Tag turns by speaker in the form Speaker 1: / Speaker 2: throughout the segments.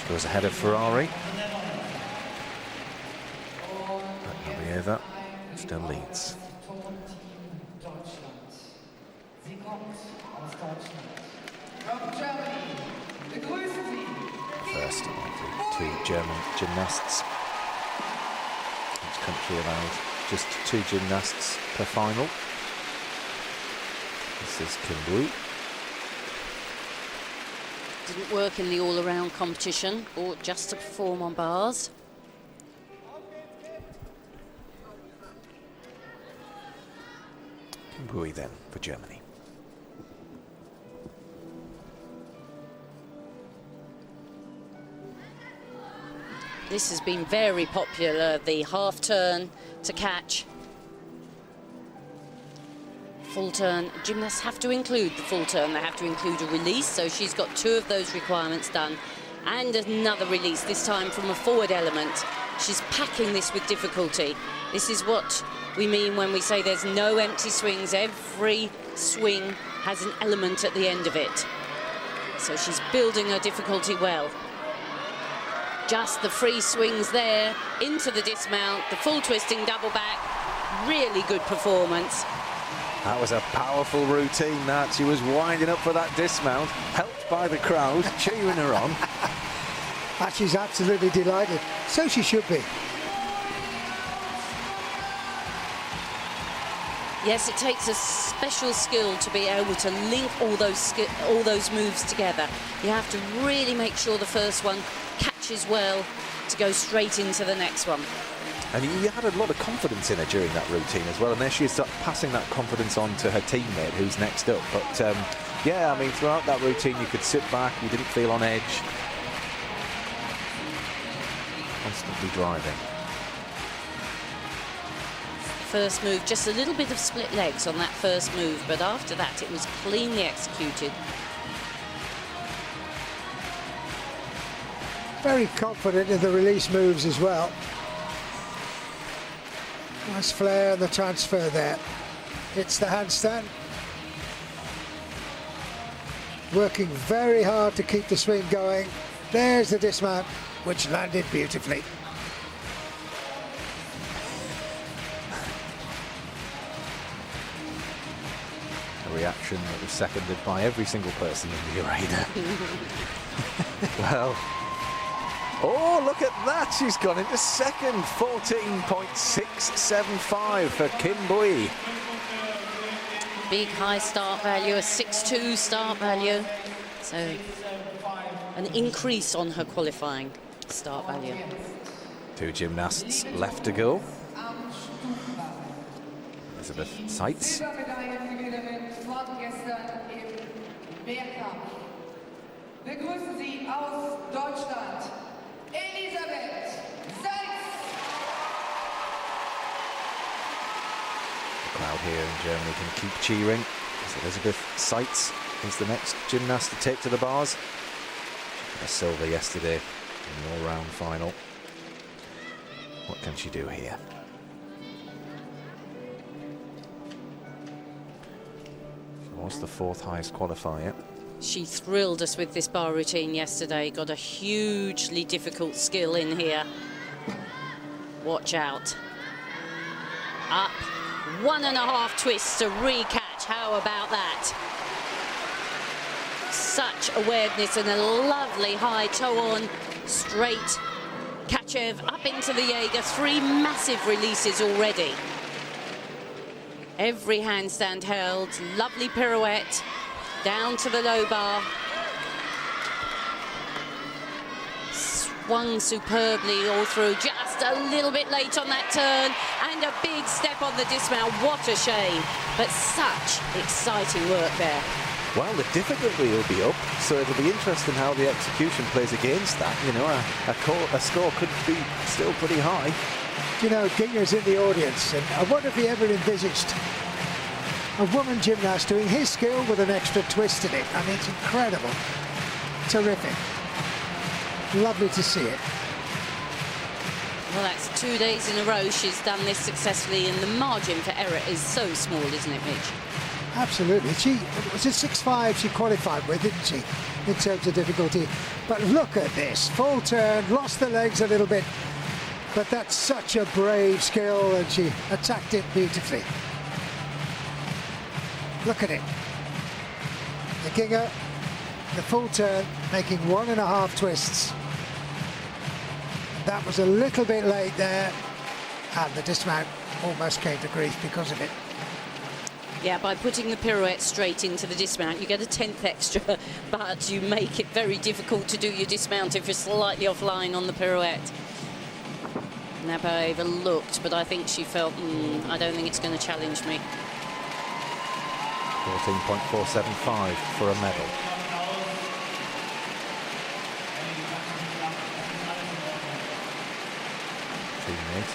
Speaker 1: Goes ahead of Ferrari. Gabrieva still leads. First of the two German gymnasts. Each country allowed just 2 gymnasts per final. This is Kim Bui.
Speaker 2: Didn't work in the all-around competition, or just to perform on bars.
Speaker 1: Kim Bui then for Germany.
Speaker 2: This has been very popular, the half turn to catch. Full turn, gymnasts have to include the full turn, they have to include a release, so she's got 2 of those requirements done. And another release, this time from a forward element. She's packing this with difficulty. This is what we mean when we say there's no empty swings. Every swing has an element at the end of it. So she's building her difficulty well. Just the free swings there, into the dismount, the full twisting double back. Really good performance.
Speaker 1: That was a powerful routine, that. She was winding up for that dismount, helped by the crowd, cheering her on.
Speaker 3: And she's absolutely delighted. So she should be.
Speaker 2: Yes, it takes a special skill to be able to link all those moves together. You have to really make sure the first one catches well to go straight into the next one.
Speaker 1: And you had a lot of confidence in her during that routine as well, and there she is passing that confidence on to her teammate who's next up. But yeah, I mean, throughout that routine you could sit back, you didn't feel on edge. Constantly driving.
Speaker 2: First move, just a little bit of split legs on that first move, but after that it was cleanly executed.
Speaker 3: Very confident in the release moves as well. Nice flare and the transfer there. Hits the handstand. Working very hard to keep the swing going. There's the dismount, which landed beautifully.
Speaker 1: A reaction that was seconded by every single person in the arena. Well, oh, look at that. She's gone into second. 14.675 for Kim Bui.
Speaker 2: Big high start value, a 6.2 start value. So an increase on her qualifying start value.
Speaker 1: 2 gymnasts left to go. Elisabeth Seitz.
Speaker 4: Begrüßen Sie aus Deutschland, Elisabeth Seitz.
Speaker 1: The crowd here in Germany can keep cheering as Elisabeth Seitz is the next gymnast to take to the bars. She got a silver yesterday in the all-round final. What can she do here? She was the 4th highest qualifier.
Speaker 2: She thrilled us with this bar routine yesterday. Got a hugely difficult skill in here. Watch out. Up. 1.5 twists to recatch. How about that? Such awareness and a lovely high toe-on straight. Kachev up into the Jaeger. 3 massive releases already. Every handstand held. Lovely pirouette. Down to the low bar. Swung superbly all through. Just a little bit late on that turn. And a big step on the dismount. What a shame. But such exciting work there.
Speaker 1: Well, the difficulty will be up, so it'll be interesting how the execution plays against that. You know, a score could be still pretty high.
Speaker 3: You know, Ginger's in the audience, and I wonder if he ever envisaged a woman gymnast doing his skill with an extra twist in it. I mean, it's incredible. Terrific. Lovely to see it.
Speaker 2: Well, that's 2 days in a row she's done this successfully, and the margin for error is so small, isn't it, Mitch?
Speaker 3: Absolutely. She was at 6.5 she qualified with, didn't she, in terms of difficulty. But look at this. Full turn, lost the legs a little bit. But that's such a brave skill, and she attacked it beautifully. Look at it. The Ginger, the full turn, making 1.5 twists. That was a little bit late there, and the dismount almost came to grief because of it.
Speaker 2: Yeah, by putting the pirouette straight into the dismount, you get a 10th extra, but you make it very difficult to do your dismount if you're slightly offline on the pirouette. Nabaeva looked, but I think she felt, I don't think it's going to challenge me.
Speaker 1: 14.475 for a medal. Teammate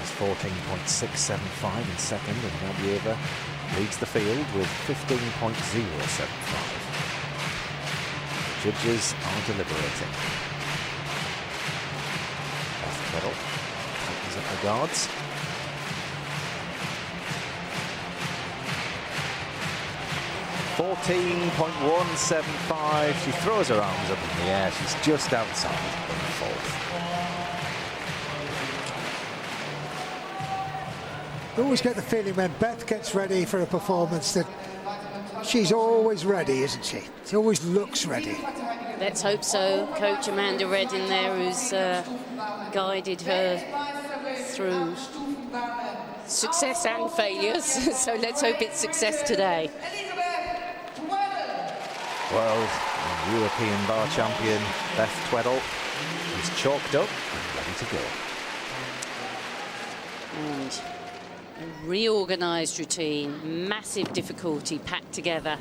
Speaker 1: is 14.675 in second, and Nabaeva leads the field with 15.075. Judges are deliberating. Beth Tweddle tightens up the guards. .175. She throws her arms up in the air. She's just outside in the fourth.
Speaker 3: I always get the feeling when Beth gets ready for a performance that she's always ready, isn't she? She always looks ready.
Speaker 2: Let's hope so. Coach Amanda Reddin there, who's guided her through success and failures. So let's hope it's success today.
Speaker 1: World and European bar champion Beth Tweddle is chalked up and ready to go.
Speaker 2: And a reorganised routine, massive difficulty packed together.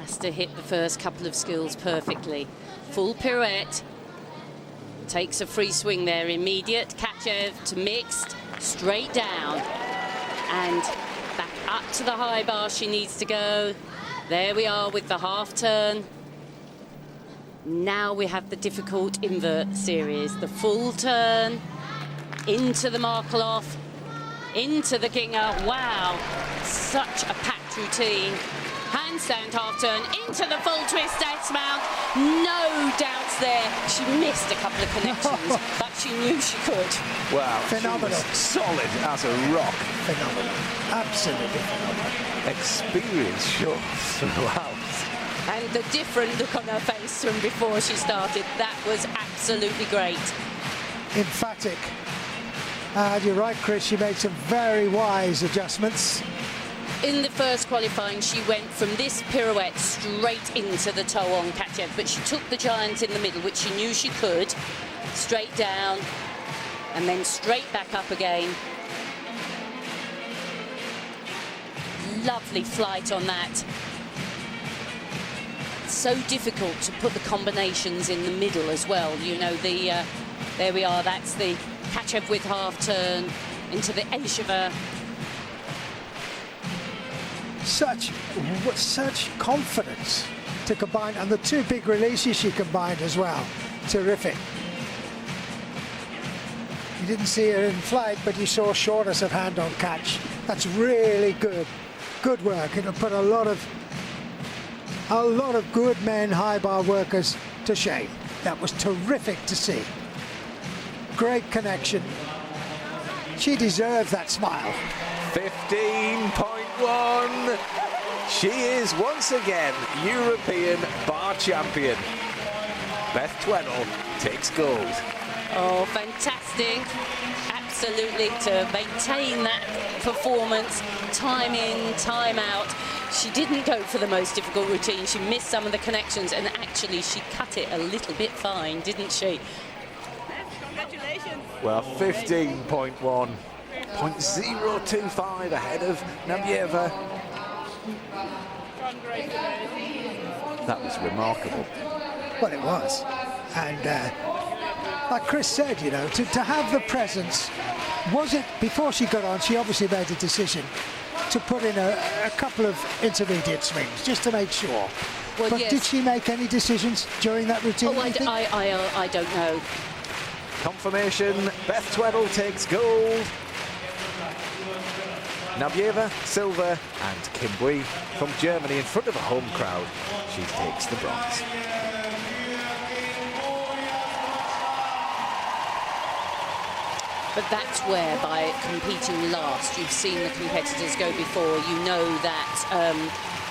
Speaker 2: Has to hit the first couple of skills perfectly. Full pirouette. Takes a free swing there, immediate. Kachev to mixed, straight down. And back up to the high bar she needs to go. There we are with the half turn. Now we have the difficult invert series. The full turn, into the Markelov, into the Ginger. Wow, such a packed routine. Handstand half turn, into the full twist dismount. No doubts there. She missed a couple of connections, but she knew she could.
Speaker 1: Wow,
Speaker 3: phenomenal.
Speaker 1: She was solid as a rock.
Speaker 3: Phenomenal. Absolutely phenomenal.
Speaker 1: Experience shows throughout.
Speaker 2: And the different look on her face from before she started, that was absolutely great.
Speaker 3: Emphatic. You're right, Chris, she made some very wise adjustments.
Speaker 2: In the first qualifying, she went from this pirouette straight into the toe on Kachev, but she took the giant in the middle, which she knew she could, straight down, and then straight back up again. Lovely flight on that. So difficult to put the combinations in the middle as well. You know, there we are, that's the Kachev with half turn into the Elisheva.
Speaker 3: Such confidence to combine, and the two big releases she combined as well. Terrific. You didn't see her in flight, but you saw shortness of hand on catch. That's really good. Good work. It'll put a lot of good men high bar workers to shame. That was terrific to see. Great connection. She deserves that smile.
Speaker 1: 15.1. She is once again European bar champion. Beth Tweddle takes gold.
Speaker 2: Oh, fantastic. Absolutely, to maintain that performance, time in, time out. She didn't go for the most difficult routine. She missed some of the connections, and actually she cut it a little bit fine, didn't she?
Speaker 5: Congratulations.
Speaker 1: Well, 15.1. 0.025 ahead of Nabaeva. That was remarkable.
Speaker 3: Well, it was. And like Chris said, you know, to have the presence, was it, before she got on, she obviously made a decision to put in a couple of intermediate swings, just to make sure.
Speaker 2: Well,
Speaker 3: but
Speaker 2: yes.
Speaker 3: Did she make any decisions during that routine?
Speaker 2: Oh, I don't know.
Speaker 1: Confirmation, Beth Tweddle takes gold. Nabieva, silver, and Kim Bui from Germany in front of a home crowd. She takes the bronze.
Speaker 2: But that's where, by competing last, you've seen the competitors go before. You know that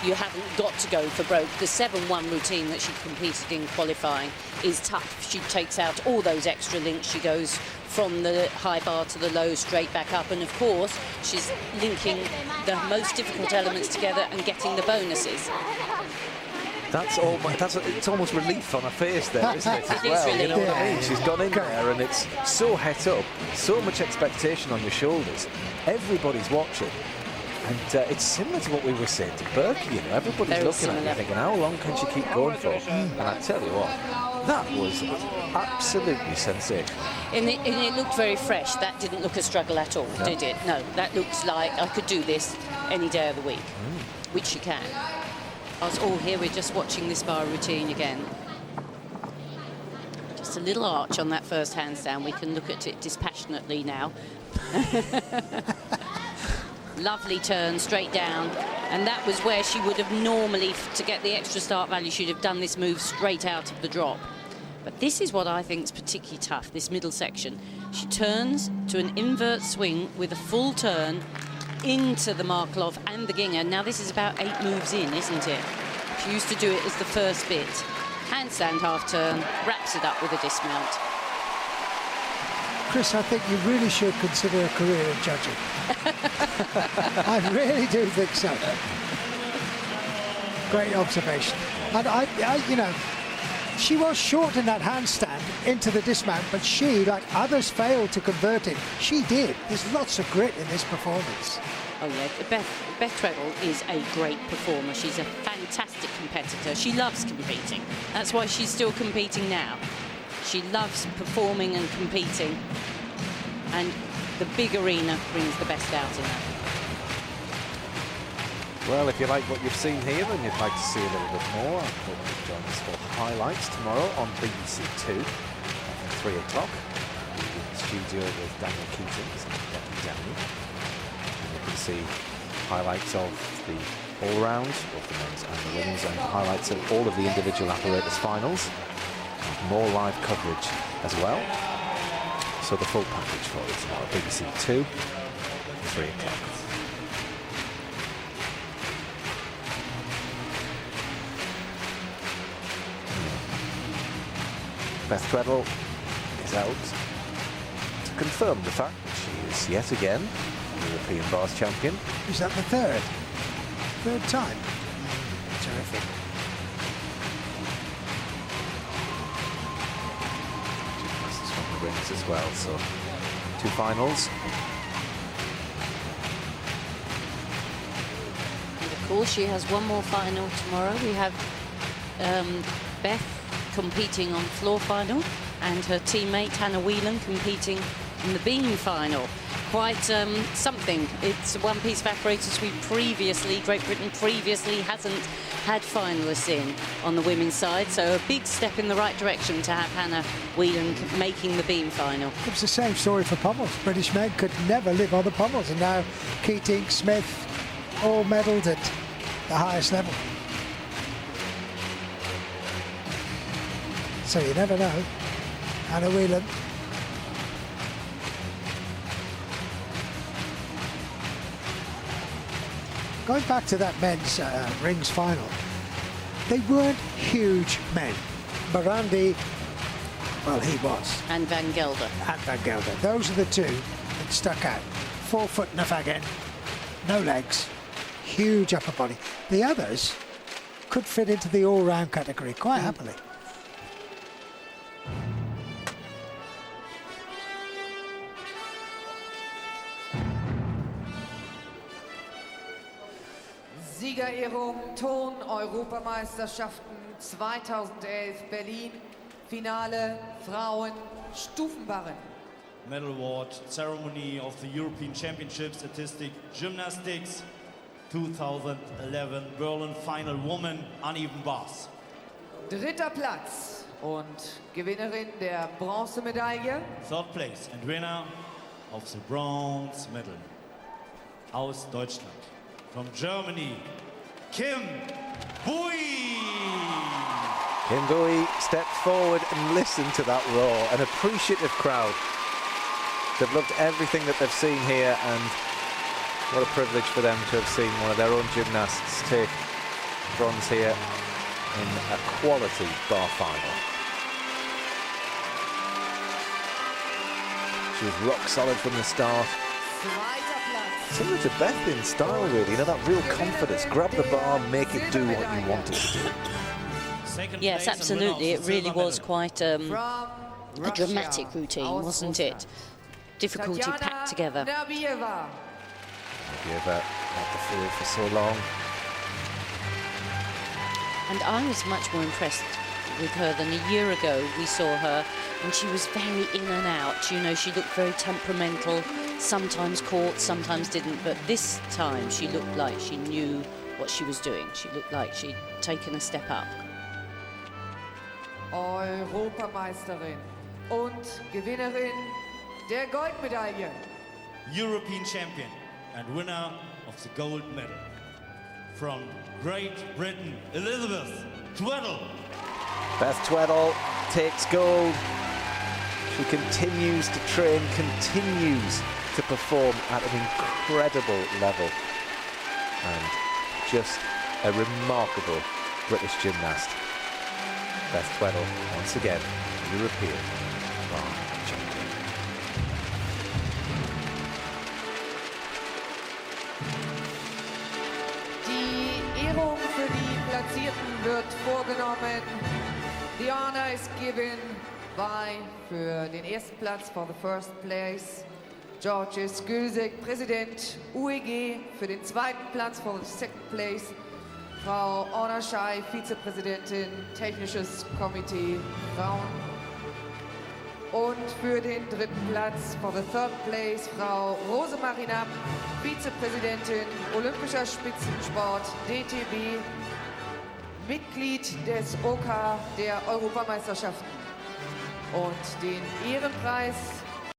Speaker 2: you haven't got to go for broke. The 7-1 routine that she competed in qualifying is tough. She takes out all those extra links. She goes from the high bar to the low, straight back up. And, of course, she's linking the most difficult elements together and getting the bonuses.
Speaker 1: It's almost relief on her face there, isn't it, as
Speaker 2: It is
Speaker 1: well? You
Speaker 2: relief.
Speaker 1: know what I mean? She's gone in there and it's so het up, so much expectation on your shoulders. Everybody's watching. And it's similar to what we were saying to Berkey, you know. Everybody's
Speaker 2: Very
Speaker 1: looking at
Speaker 2: similar.
Speaker 1: you thinking, how long can she keep going for? And I tell you what, that was absolutely sensational.
Speaker 2: And it looked very fresh. That didn't look a struggle at all, did it? No, that looks like I could do this any day of the week, which she can. Oh, here we're just watching this bar routine again. Just a little arch on that first handstand. We can look at it dispassionately now. Lovely turn, straight down. And that was where she would have normally, to get the extra start value, she'd have done this move straight out of the drop. But this is what I think is particularly tough, this middle section. She turns to an invert swing with a full turn into the Markelov and the Ginger. Now this is about 8 moves in, isn't it? She used to do it as the first bit. Handstand half turn, wraps it up with a dismount.
Speaker 3: Chris, I think you really should consider a career in judging. I really do think so. Great observation. And you know, she was short in that handstand into the dismount, but she, like others, failed to convert it. She did. There's lots of grit in this performance.
Speaker 2: Oh yeah, Beth Treadle is a great performer. She's a fantastic competitor. She loves competing. That's why she's still competing now. She loves performing and competing, and the big arena brings the best out in her.
Speaker 1: Well, if you like what you've seen here and you'd like to see a little bit more, I hope you'll join us for highlights tomorrow on BBC 2 at 3 o'clock. We'll be in the studio with Daniel Keating and Becky Downing. And you can see highlights of the all-round, both the men's and the women's, and highlights of all of the individual apparatus finals. And more live coverage as well. So the full package for you tomorrow, BBC 2, 3 o'clock. Beth Treadle is out to confirm the fact that she is yet again European bars champion.
Speaker 3: Is that the third time? Terrific.
Speaker 1: Gymnastics from the rings as well, so 2 finals.
Speaker 2: And of course, she has one more final tomorrow. We have Beth competing on floor final and her teammate Hannah Whelan competing in the beam final. Quite something. It's one piece of apparatus Great Britain previously hasn't had finalists in on the women's side, so a big step in the right direction to have Hannah Whelan making the beam final.
Speaker 3: It was the same story for pommels. British men could never live on the pommels, and now Keating, Smith, all medalled at the highest level. So you never know. Hannah Whelan. Going back to that men's rings final, they weren't huge men. Morandi, well, he was.
Speaker 2: And Van Gelder.
Speaker 3: And Van Gelder. Those are the two that stuck out. 4 foot and a fag end, no legs, huge upper body. The others could fit into the all-round category quite happily.
Speaker 4: Siegerehrung Turn-Europameisterschaften 2011 Berlin, Finale Frauen Stufenbarren.
Speaker 6: Medal award ceremony of the European Championship Statistic Gymnastics 2011 Berlin Final Woman Uneven Bars.
Speaker 4: 3. Platz und Gewinnerin der Bronzemedaille.
Speaker 6: 3rd place and winner of the bronze medal. aus Deutschland. From Germany, Kim Bui.
Speaker 1: Kim Bui stepped forward and listened to that roar, an appreciative crowd. They've loved everything that they've seen here, and what a privilege for them to have seen one of their own gymnasts take bronze here in a quality bar final. She was rock solid from the start.
Speaker 4: Zweiter Platz.
Speaker 1: Similar to Beth in style, really. You know, that real confidence. Grab the bar, make it do what you want it to do.
Speaker 6: Second
Speaker 2: Yes,
Speaker 6: place and winner of
Speaker 2: absolutely.
Speaker 6: the
Speaker 2: It really
Speaker 6: silver
Speaker 2: was
Speaker 6: medal.
Speaker 2: quite
Speaker 4: From
Speaker 2: a
Speaker 4: Russia,
Speaker 2: dramatic routine,
Speaker 4: aus
Speaker 2: wasn't
Speaker 4: Russland.
Speaker 2: it? Difficulty
Speaker 4: Tatjana
Speaker 2: packed together.
Speaker 4: Nabieva.
Speaker 1: You've had the field for so long.
Speaker 2: And I was much more impressed with her than a year ago. We saw her and she was very in and out. You know, she looked very temperamental, sometimes caught, sometimes didn't. But this time she looked like she knew what she was doing. She looked like she'd taken a step up.
Speaker 4: Europameisterin und Gewinnerin der Goldmedaille.
Speaker 6: European champion and winner of the gold medal. From Great Britain, Elizabeth Tweddle.
Speaker 1: Beth Tweddle takes gold. She continues to train, continues to perform at an incredible level. And just a remarkable British gymnast. Beth Tweddle, once again, European bar champion.
Speaker 4: Die Ehrung für die Platzierten wird vorgenommen. The honor is given by, für den ersten Platz, for the first place, Georges Gülsek, Präsident UEG, für den zweiten Platz, for the second place, Frau Orna Schei, Vizepräsidentin, Technisches Komitee Frauen. Und für den dritten Platz, for the third place, Frau Rosemarie Knapp, Vizepräsidentin, Olympischer Spitzensport, DTB, Mitglied des OK der Europameisterschaften. Und den Ehrenpreis